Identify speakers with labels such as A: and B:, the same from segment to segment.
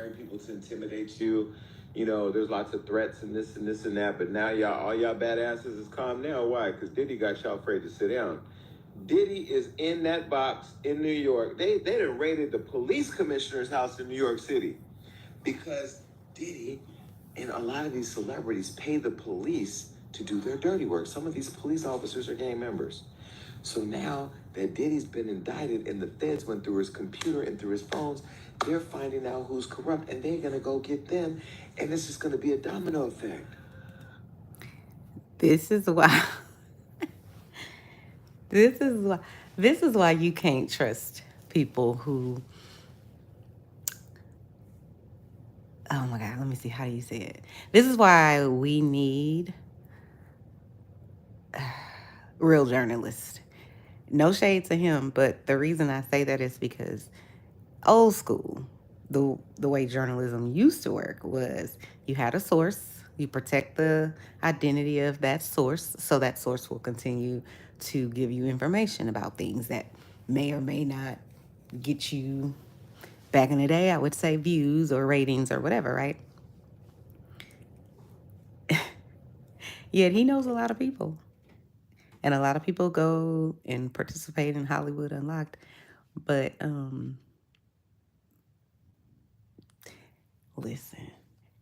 A: hiring people to intimidate you. You know, there's lots of threats and this and this and that. But now all y'all badasses is calm now. Why? Because Diddy got y'all afraid to sit down. Diddy is in that box in New York. They done raided the police commissioner's house in New York City because Diddy and a lot of these celebrities pay the police to do their dirty work. Some of these police officers are gang members. So now that Diddy's been indicted and the feds went through his computer and through his phones, they're finding out who's corrupt and they're going to go get them. And this is going to be a domino effect.
B: This is why. This is why. This is why you can't trust people who. Oh my God. Let me see. How do you say it? This is why we need real journalists. No shade to him, but the reason I say that is because old school, the way journalism used to work was you had a source, you protect the identity of that source, so that source will continue to give you information about things that may or may not get you, back in the day I would say, views or ratings or whatever, right? Yet he knows a lot of people. And a lot of people go and participate in Hollywood Unlocked. But listen,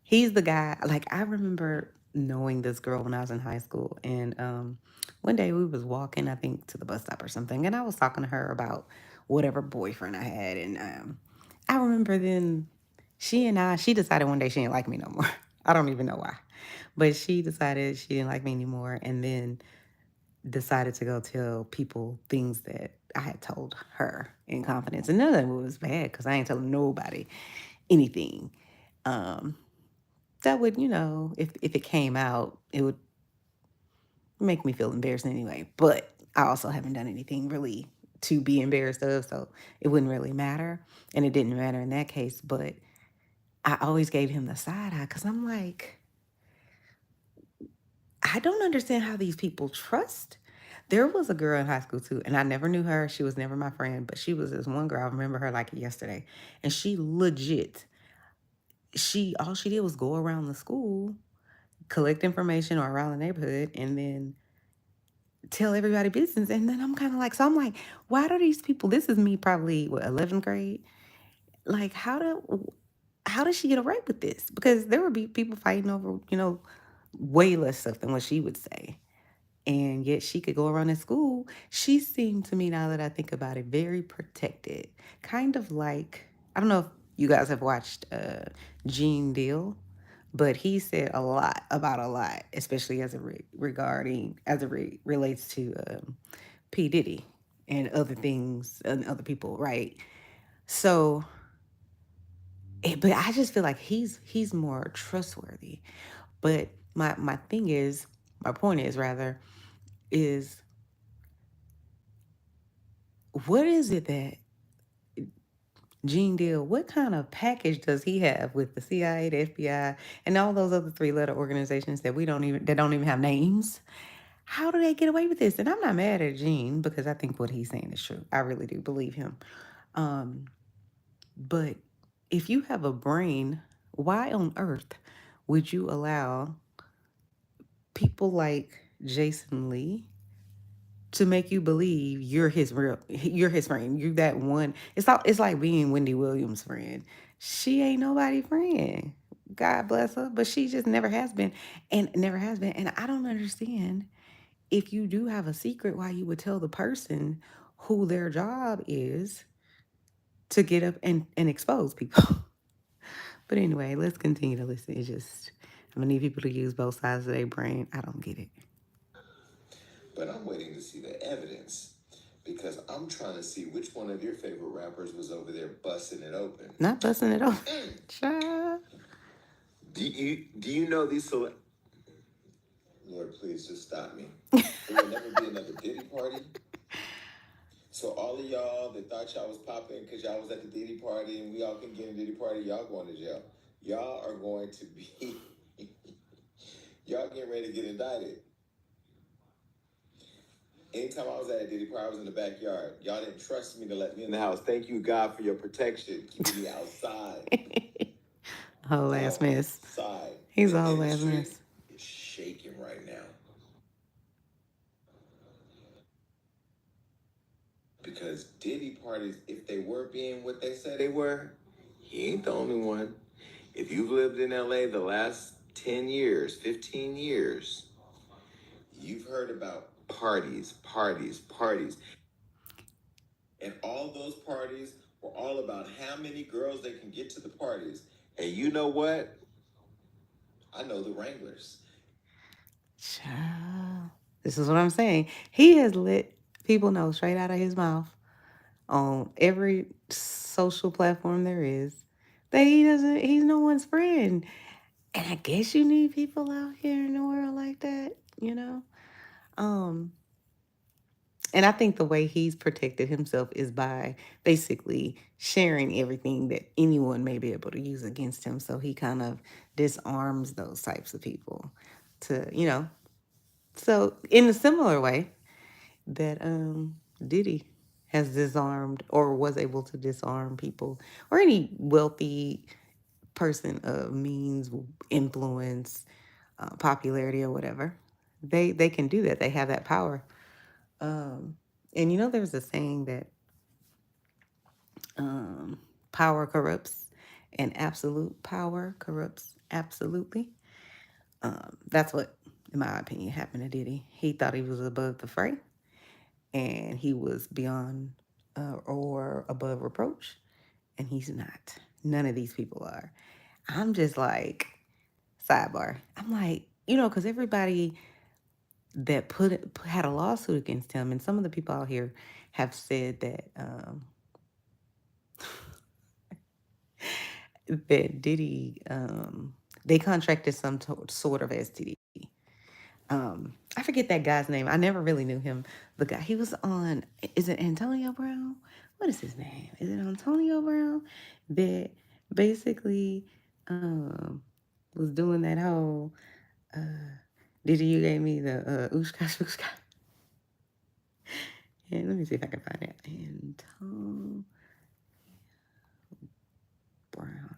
B: he's the guy. Like, I remember knowing this girl when I was in high school, and one day we was walking, I think, to the bus stop or something, and I was talking to her about whatever boyfriend I had, and I remember then she decided one day she didn't like me no more. I don't even know why, but she decided she didn't like me anymore, and then decided to go tell people things that I had told her in confidence, and none of it was bad because I ain't telling nobody anything. Um, that would, if it came out, it would make me feel embarrassed anyway. But I also haven't done anything really to be embarrassed of, so it wouldn't really matter. And it didn't matter in that case. But I always gave him the side eye because I'm like, I don't understand how these people trust. There was a girl in high school too, and I never knew her. She was never my friend, but she was this one girl. I remember her like yesterday. And she legit, all she did was go around the school, collect information or around the neighborhood, and then tell everybody business. And then I'm kind of like, so I'm like, why do these people? This is me, probably what, 11th grade. Like, how does she get away with this? Because there would be people fighting over, way less stuff than what she would say. And yet she could go around at school. She seemed to me, now that I think about it, very protected. Kind of like, I don't know if you guys have watched Gene Deal, but he said a lot about a lot, especially as it relates to P Diddy and other things and other people, right? So, but I just feel like he's more trustworthy. But my point is rather, is what is it that Gene Deal, what kind of package does he have with the CIA, the FBI, and all those other three-letter organizations that don't even have names? How do they get away with this? And I'm not mad at Gene because I think what he's saying is true. I really do believe him. Um, but if you have a brain, why on earth would you allow people like Jason Lee to make you believe you're his friend? You're that one. It's like being Wendy Williams' friend. She ain't nobody friend. God bless her, but she just never has been, and never has been. And I don't understand, if you do have a secret, why you would tell the person who their job is to get up and expose people. But anyway, let's continue to listen. It's just, I'm gonna need people to use both sides of their brain. I don't get it.
A: But I'm waiting to see the evidence because I'm trying to see which one of your favorite rappers was over there busting it open.
B: Not busting it off. Child.
A: Do you know these Lord, please just stop me. There will never be another Diddy party. So all of y'all that thought y'all was popping because y'all was at the Diddy party and we all can get in Diddy party, y'all going to jail. Y'all are going to be y'all getting ready to get indicted. Anytime I was at a Diddy party, I was in the backyard. Y'all didn't trust me to let me in the house. Thank you, God, for your protection, keeping me outside.
B: whole ass mess. He's a whole ass mess.
A: Is shaking right now. Because Diddy parties, if they were being what they said they were, he ain't the only one. If you've lived in LA the last 10 years, 15 years, you've heard about parties. And all those parties were all about how many girls they can get to the parties. And you know what? I know the Wranglers.
B: Child. This is what I'm saying. He has let people know straight out of his mouth on every social platform there is that he's no one's friend. And I guess you need people out here in the world like that, you know? And I think the way he's protected himself is by basically sharing everything that anyone may be able to use against him. So he kind of disarms those types of people to. So in a similar way that Diddy has disarmed or was able to disarm people or any wealthy person of means, influence, popularity, or whatever. They can do that. They have that power. And there's a saying that power corrupts, and absolute power corrupts absolutely. That's what, in my opinion, happened to Diddy. He thought he was above the fray, and he was beyond or above reproach, and he's not. None of these people are. I'm just like, sidebar. I'm like, because everybody that had a lawsuit against him, and some of the people out here have said that that Diddy, they contracted some sort of STD. I forget that guy's name. I never really knew him. The guy, he was on, is it Antonio Brown? What is his name? Is it Antonio Brown? That basically was doing that whole, Diddy, you gave me the ooshka shooshka. And let me see if I can find it. Antonio Brown.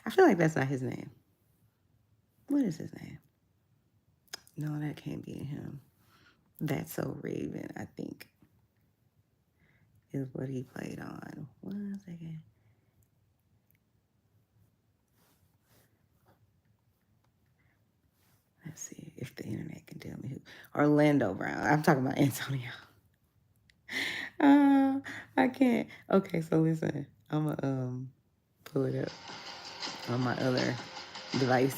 B: I feel like that's not his name. What is his name? No, that can't be him. That's So Raven, I think, is what he played on. 1 second. Let's see if the internet can tell me who. Orlando Brown. I'm talking about Antonio. I can't. Okay, so listen. I'm going to pull it up on my other device.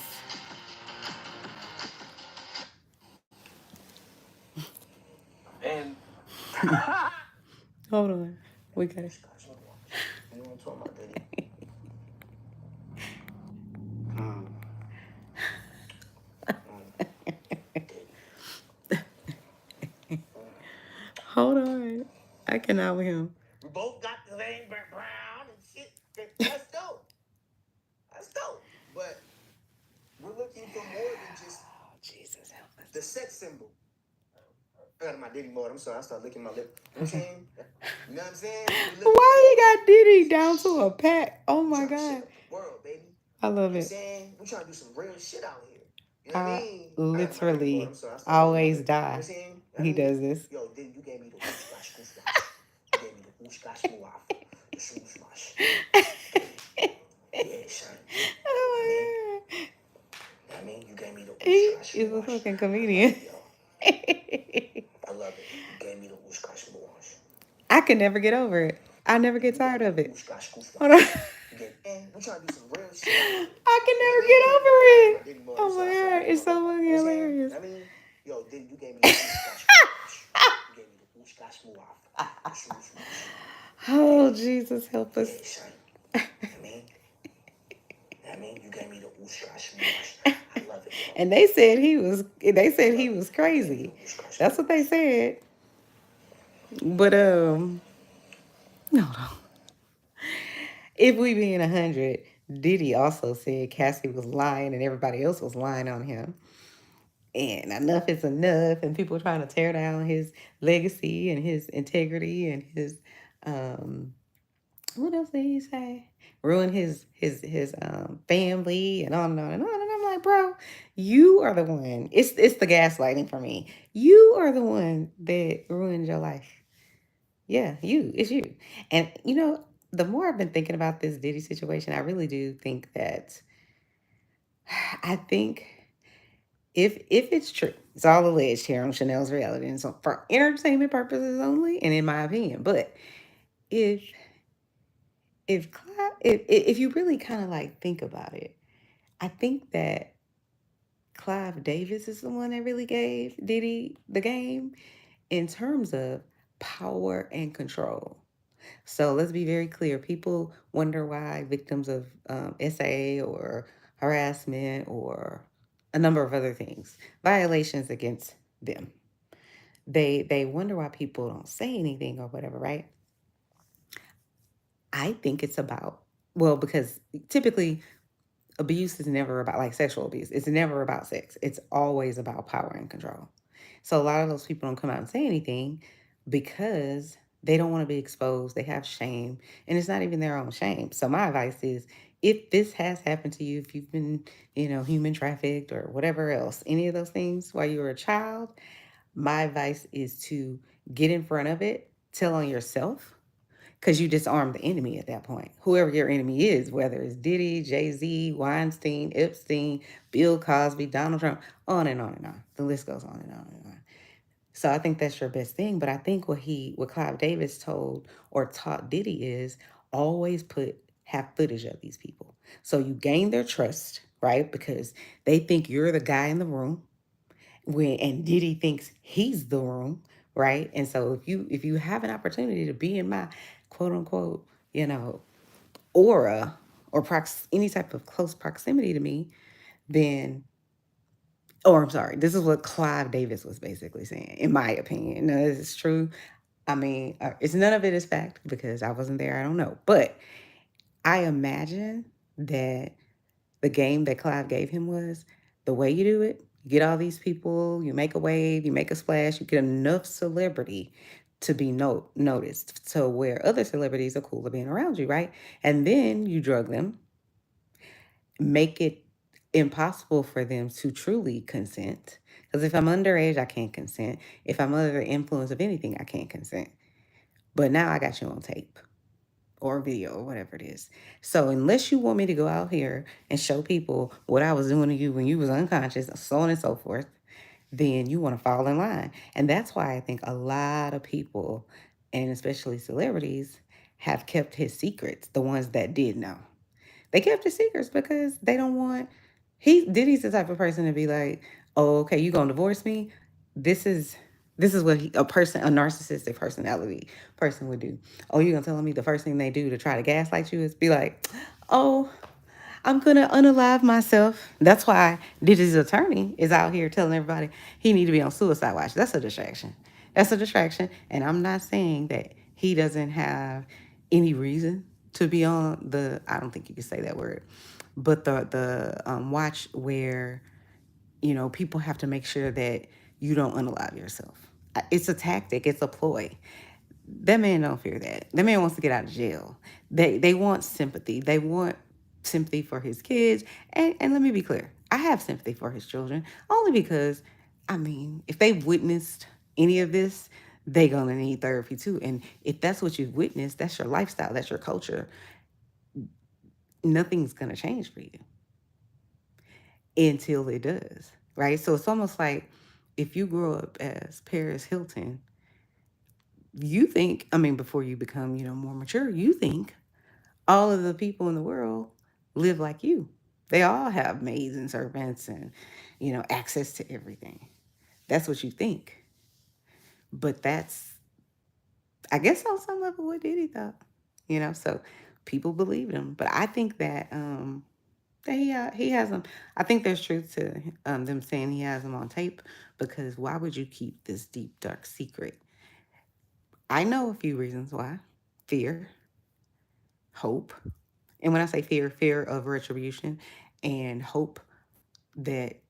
B: And hold on. We got it. Hold on. I cannot with him.
C: We both got the same background and shit. Let's go. But we're looking for more than just
B: Jesus help us.
C: The sex symbol. I got my Diddy mode. I'm sorry. I started licking my lip. You know what I'm saying? You know what I'm saying?
B: Why you got Diddy down to a pack? Oh my God.
C: World, baby.
B: I love it.
C: We're trying to do some real shit out here. You know what I mean?
B: Literally always die. He does this.
C: Yo, Diddy, you gave me the whoosh gosh. You gave me the whoosh gosh muaf. The swoosh wash. Yeah, son.
B: Oh my God.
C: I mean, you gave me the whoosh gosh.
B: He's a fucking comedian.
C: I love it. You gave me the whoosh gosh muaf.
B: I can never get over it. I never get tired of it. Hold on.
C: We're trying to do some real shit.
B: I can never get over it. Oh my God, it's so fucking hilarious.
C: I mean, yo, you gave me the you gave me the whoosh gosh muaf.
B: Oh, Jesus, help us.
C: I mean, you gave me the whoosh gosh muaf. I love it.
B: And they said he was crazy. That's what they said. But no. If we being 100, Diddy also said Cassie was lying and everybody else was lying on him. And enough is enough, and people trying to tear down his legacy and his integrity and his what else did he say? ruin his family and on and on and on. And I'm like, bro, you are the one. It's the gaslighting for me. You are the one that ruined your life. Yeah, it's you. And the more I've been thinking about this Diddy situation, I really do think that I think if it's true, it's all alleged here on Chanel's reality, and so for entertainment purposes only, and in my opinion. But if if you really kind of like think about it, I think that Clive Davis is the one that really gave Diddy the game in terms of power and control. So let's be very clear. People wonder why victims of SA or harassment or a number of other things, violations against them. They wonder why people don't say anything or whatever, right? I think it's about, well, because typically abuse is never about, like sexual abuse, it's never about sex. It's always about power and control. So a lot of those people don't come out and say anything because they don't want to be exposed. They have shame, and it's not even their own shame. So my advice is, if this has happened to you, if you've been, human trafficked or whatever else, any of those things while you were a child, my advice is to get in front of it, tell on yourself, because you disarm the enemy at that point. Whoever your enemy is, whether it's Diddy, Jay-Z, Weinstein, Epstein, Bill Cosby, Donald Trump, on and on and on. The list goes on and on and on. So I think that's your best thing. But I think what Clive Davis told or taught Diddy is always have footage of these people. So you gain their trust, right? Because they think you're the guy in the room and Diddy thinks he's the room, right? And so if you have an opportunity to be in my quote unquote, aura or any type of close proximity to me, then, or I'm sorry, this is what Clive Davis was basically saying, in my opinion. Now, this is true. I mean, it's none of it is fact because I wasn't there. I don't know. But I imagine that the game that Clive gave him was the way you do it. You get all these people, you make a wave, you make a splash, you get enough celebrity to be noticed. So where other celebrities are cool to being around you, right? And then you drug them, make it impossible for them to truly consent. Because if I'm underage, I can't consent. If I'm under the influence of anything, I can't consent. But now I got you on tape or video or whatever it is. So unless you want me to go out here and show people what I was doing to you when you was unconscious, so on and so forth, then you want to fall in line. And that's why I think a lot of people, and especially celebrities, have kept his secrets, the ones that did know. They kept his secrets because they don't want, Diddy's the type of person to be like, oh, okay, you gonna divorce me? This is what a narcissistic personality person would do. Oh, you gonna tell me the first thing they do to try to gaslight you is be like, oh, I'm gonna unalive myself. That's why Diddy's attorney is out here telling everybody he need to be on suicide watch. That's a distraction. That's a distraction. And I'm not saying that he doesn't have any reason to be on I don't think you can say that word, but the watch where people have to make sure that you don't unalive yourself. It's a tactic. It's a ploy. That man don't fear that. That man wants to get out of jail. They want sympathy. They want sympathy for his kids. And let me be clear. I have sympathy for his children only because, I mean, if they've witnessed any of this, they gonna need therapy too. And if that's what you've witnessed, that's your lifestyle, that's your culture, nothing's gonna change for you until it does, right? So it's almost like if you grow up as Paris Hilton, you think, I mean, before you become, more mature, you think all of the people in the world live like you. They all have maids and servants and, access to everything. That's what you think. But that's, I guess, on some level what Diddy thought, so people believed him. But I think that he has them. I think there's truth to them saying he has them on tape, because why would you keep this deep, dark secret? I know a few reasons why. Fear, hope. And when I say fear, fear of retribution, and hope that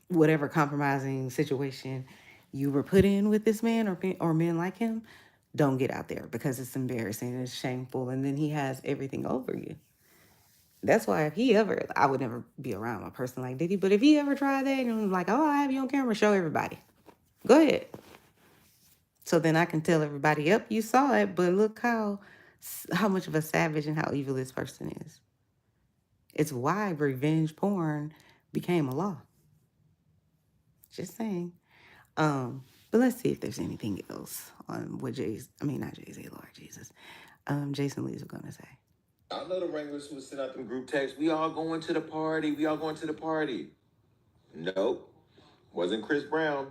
B: whatever compromising situation you were put in with this man or men like him, don't get out there because it's embarrassing and it's shameful, and then he has everything over you. That's why if he ever, I would never be around a person like Diddy, but if he ever tried that and was like, oh, I have you on camera, show everybody. Go ahead. So then I can tell everybody, yep, you saw it, but look how much of a savage and how evil this person is. It's why revenge porn became a law. Just saying. But let's see if there's anything else on what Lord Jesus. Jason Lee's gonna say.
A: I know the Wranglers who sent out them group texts. We all going to the party. We all going to the party. Nope. Wasn't Chris Brown.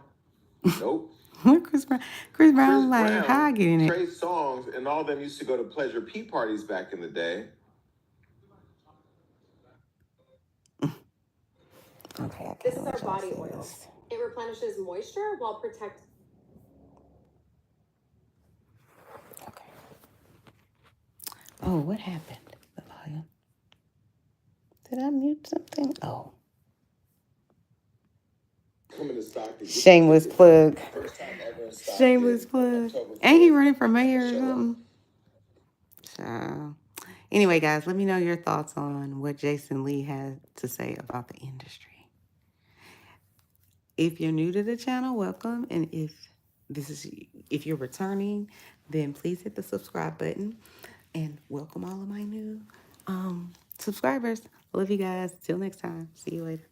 A: Nope.
B: What Chris Brown? Chris Brown,
A: Chris
B: like,
A: Brown,
B: how I get in it?
A: Trey Songz, and all them used to go to Pleasure P parties back in the day.
B: Okay,
D: This is our body oil. It replenishes moisture while protecting.
B: Okay. Oh, what happened? The volume. Did I mute something? Oh.
A: Coming to Stockton.
B: Shameless plug.
A: First time ever in Stockton.
B: Shameless plug. Ain't he running for mayor or something? So, anyway, guys, let me know your thoughts on what Jason Lee has to say about the industry. If you're new to the channel, welcome. And if you're returning, then please hit the subscribe button. And welcome all of my new subscribers. Love you guys. Till next time. See you later.